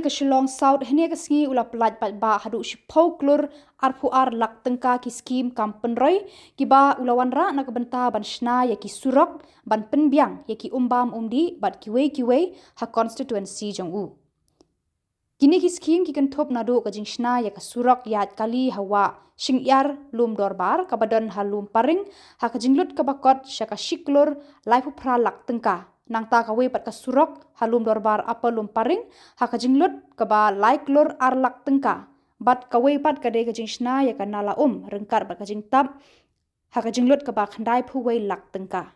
ke Shillong South hene ke sngi ula pelat pat ba hadu shipau klur arpu ar lak tengka ki skim kampen roy ki ba ulawan ra na kebenta ban shna ya ki surok ban penbiang ya ki umbam umdi bat kiwe ha constituency jong u. Kini ki skim ki kentop nado ka jing shna ya ka surok yat kali hawa shingyar lum dorbar kabadon halum paring ha ka jinglut ka bakot syaka shiklur laifu pra lak tengka. Nang ta kawe pat ka surok halum dorbar apa lum paring ha ka jinglut ka ba laiklur ar lak tengka. Bat kawe pat ka de ka jing shna ya ka nala rengkar bat ka jing tab ha ka jinglut ka ba khandai phuwei lak tengka.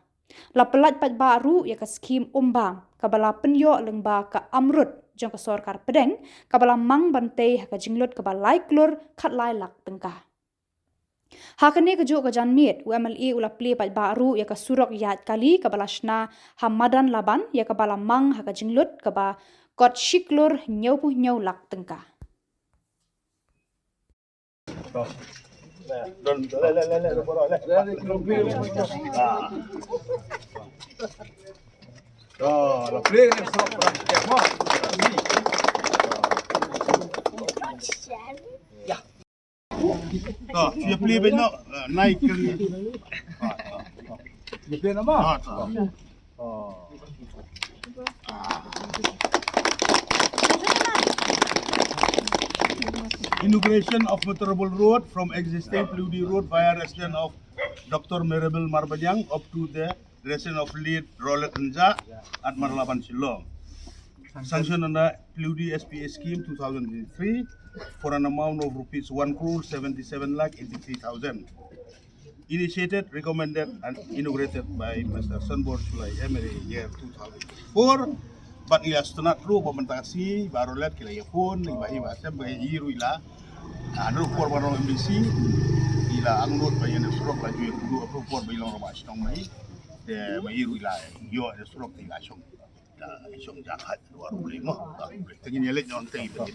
La pelat pat ba ru ya ka skim umbang ka bala penyo lengba ka amrut jong ka sorkar pedeng ka bala mang bante ha ka jinglut ka ba laiklur khat lai lak tengka. Hakane ke juk ke janmiet UMLE ula play pat baru ya ka surok yat kali ka balashna hamadan laban ya ka bala mang ha ka jinglut ka ba kot shiklur nyau pu nyau lak tengka. Dia beli banyak naik kali. Dia beli nama? Inauguration of Motorable Road from existing Pludi Road via resident of Dr. Mirabel Marbanyang up to the resident of Lead Rolet Nja at Marlaban Shillong. Sanctioned under Pludi SPA scheme 2003 for an amount of rupees 1,77,83,000. Initiated, recommended and inaugurated by Mr. Sunbor Sulai Emery year 2004. But ia setengah true pementasi baru lihat kila ia pun ibahi bahasa bagi iru ila anu por warung MBC ila angnut bagi anu surok laju yang kedua por bagi orang rumah sitong mai de bagi iru ila yo anu surok ila song song jahat luar boleh mah tengin yelet non teng itu.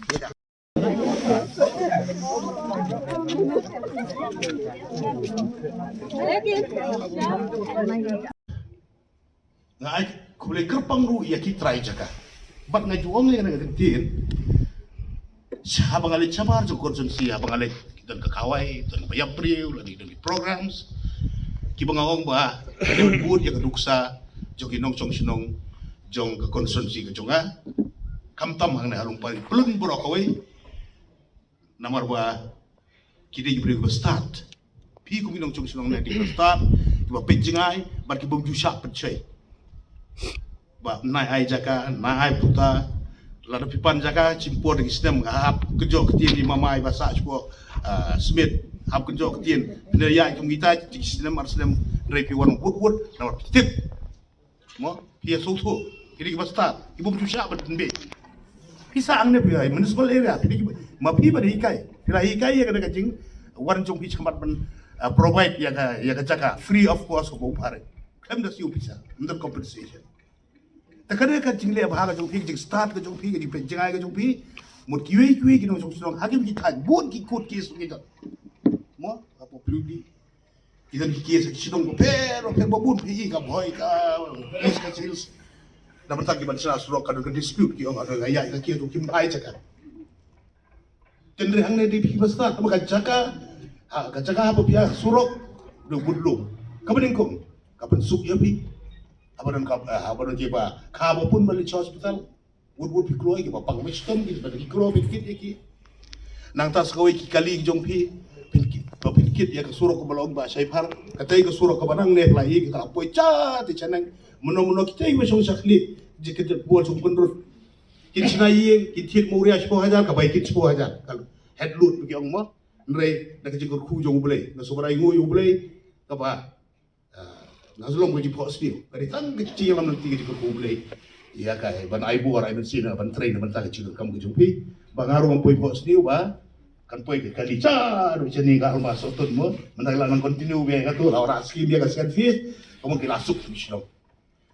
Ngai kulai kerpang ru ia kitrai jaka. Bak ngai juang le ngai gentin. Abang ale cabar jo konsumsi abang ale dan kakawai dan bayar priu lagi dan programs. Ki bangawang ba ada buat yang keduksa jo kinong chong sinong jong ke konsumsi ke jonga. Kamtam hang na halung paling pelun borokawai. Namar ba kide jibri ko start. Pi ko kinong chong sinong na di start. Ba pejingai bar ki bom jusha pecai. Ba nai ai jaka nai ai puta lada pipan jaka cimpur dengan sistem hap kejo ketien di mamai basa cuko smith hap kejo ketien bener ya kum kita di sistem arselem repi wan wood na tip mo pia soto kiri basta ibu musya benbe bisa angne pi municipal area kiri ma pi pada hikai kira hikai ya kada kacing wan jong pi chambat ben provide ya ka jaka free of cost ko pare kam da siu bisa under compensation. Takkan kan jingle bahaga jong pi jing start ke jong pi ke jing jingai ke jong pi mut kiwe ki nong jong hakim ki tan bon ki kot ki su ki mo apa pludi kita ki ki sidong pero bon pi ka boy ka is ka sales na bertagi ban sera surok ka dispute ki ong ada gaya ka ki jong kim ai jaka tendre hang ne di pi basta ka jaka ka jaka apa pia surok do budlum ka beningkong ka pensuk ya pi abadan jeba kabo pun balik hospital wood piklo ki papang wisdom ki pada ki klo pikit ki nang tas kawe ki kali jong pi pikit ya ke surok ke balong ba saipar katai ke surok ke banang ne lai kita apoi cha ti chanang mono kita i mesong sakli jeket buat sum pendrut kin sinai ki tit muria 10,000 ka bai kit 10,000 kalau head load bagi ong mo nrei nak jengor khu jong boleh na sobrai ngoy boleh ka ba Nazlong bagi pos dia. Dari tang kecil lam nanti kita kubulai. Iya kai ban aibu orang Indonesia ban train ban tak kecil kamu kejumpi. Bang aru mampoi pos dia ba. Kan poi ke kali car macam ni ka rumah sotun mo. Menang lang continue biar ngatu orang skim dia kasihan fee. Kamu kira masuk mislo.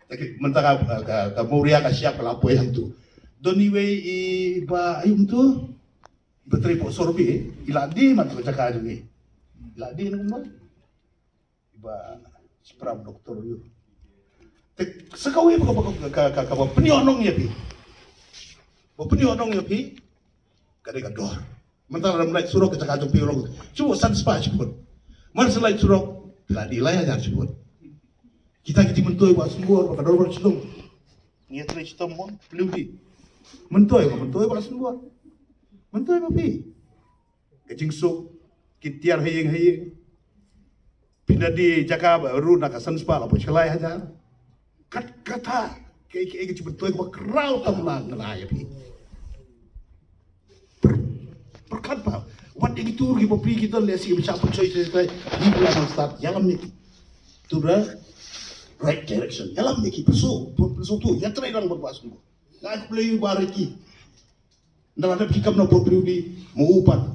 Tapi mentang ka Moria ka siap la poi hang tu. Doni we ba ayum tu. Betri pos sorbi ila di mat ka caka ni. Ila di no. Ba Sprab doktor you. Sekawi ka penionong ya pi. Opini orang ya pi, kadang kador. Mentara mulai surok kita kacau pi orang, cuma san spa cepun. Mana selain surok, bila nilai aja cepun. Kita mentoy buat semua, kador bercedung. Niat try kita mau beli di. Mentoy buat semua. Mentoy apa pi? Kecing sok, kitiar hayeng. Pindah di Jakarta baru nak san spa lah, pelai aja. Kata, kayak cuma mentoy buat kerau tamulan ngelaya pi. Perkan pa, wat yang itu rugi papi kita lesi macam apa coy di bulan start, jalan ni, tu right direction, jalan ni perso tu, ya try lang berbuat semua. Nak boleh bariki, nak ada pikam nak property di mengupat,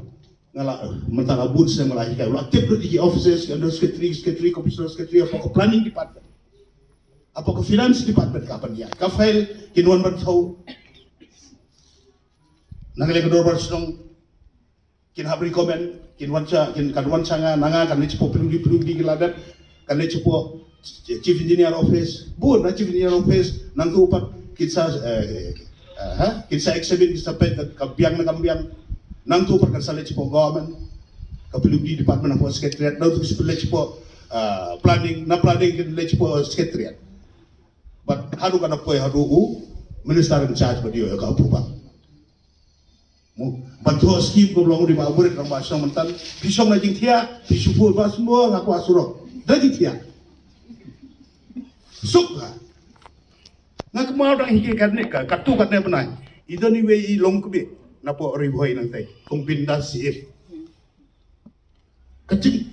ngalah mentara boots yang melahirkan, ulah tip di offices, ada secretary, commissioner secretary, apa ke planning department, apa ke finance department kapan dia, kafail kinuan bertahu, nangalai kedua bersenang. Kin habri komen, kin kaduan sanga nanga kan ni cepo pelung di geladat, kan ni cepo chief engineer office, bun na chief engineer office nang tu upat kinsa exhibit kinsa pet kabiang na kambiang nang tu upat kan sale cepo government, kapelung di department of secretariat, nang tu sepele cepo planning kin le cepo secretariat. But hadu kan apa hadu minister in charge badio ya ka approve. Bantu skim ko belum di bawah orang bahasa mentan pisong na jing tia pisupur ba semua ngaku asurok dah jing tia suka nak mau dah hingga kan ni katu kan ni benar itu ni wei long kubi napo riboi nanti kumpindah sih kecil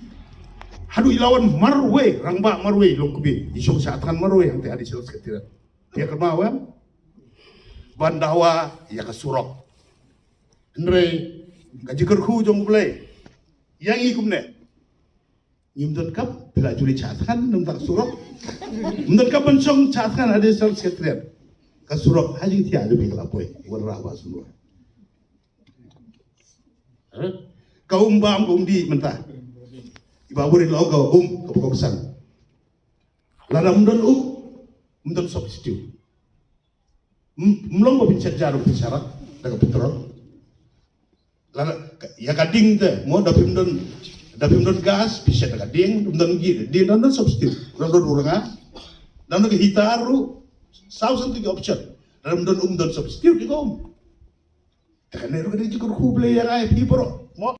hadu ilawan marwe rangba marwe long kubi isong saatan marwe yang tadi sel seketiran dia kemauan bandawa ya kesurok Nre, gaji kerhu jong boleh, yang ikum ne, nyimdan kap, bila juli catkan, nampak surok, nyimdan kap bencong catkan ada sel sekretariat, kasurok hajing tiada lebih kelapoi, warna apa semua. Kau umbam di mentah, iba boleh lau kau kau kesan, lada mundan mundan substitute, melong berbincang jarum bersyarat, dengan petrol. Ya kading tu, mau dapim don gas, bisa tak kading, don gigi, dia don substitute, don orang don hitaru, sausan tu option, don substitute di kom. Tekan ni orang ni cukup kubli yang ai, pipro, mau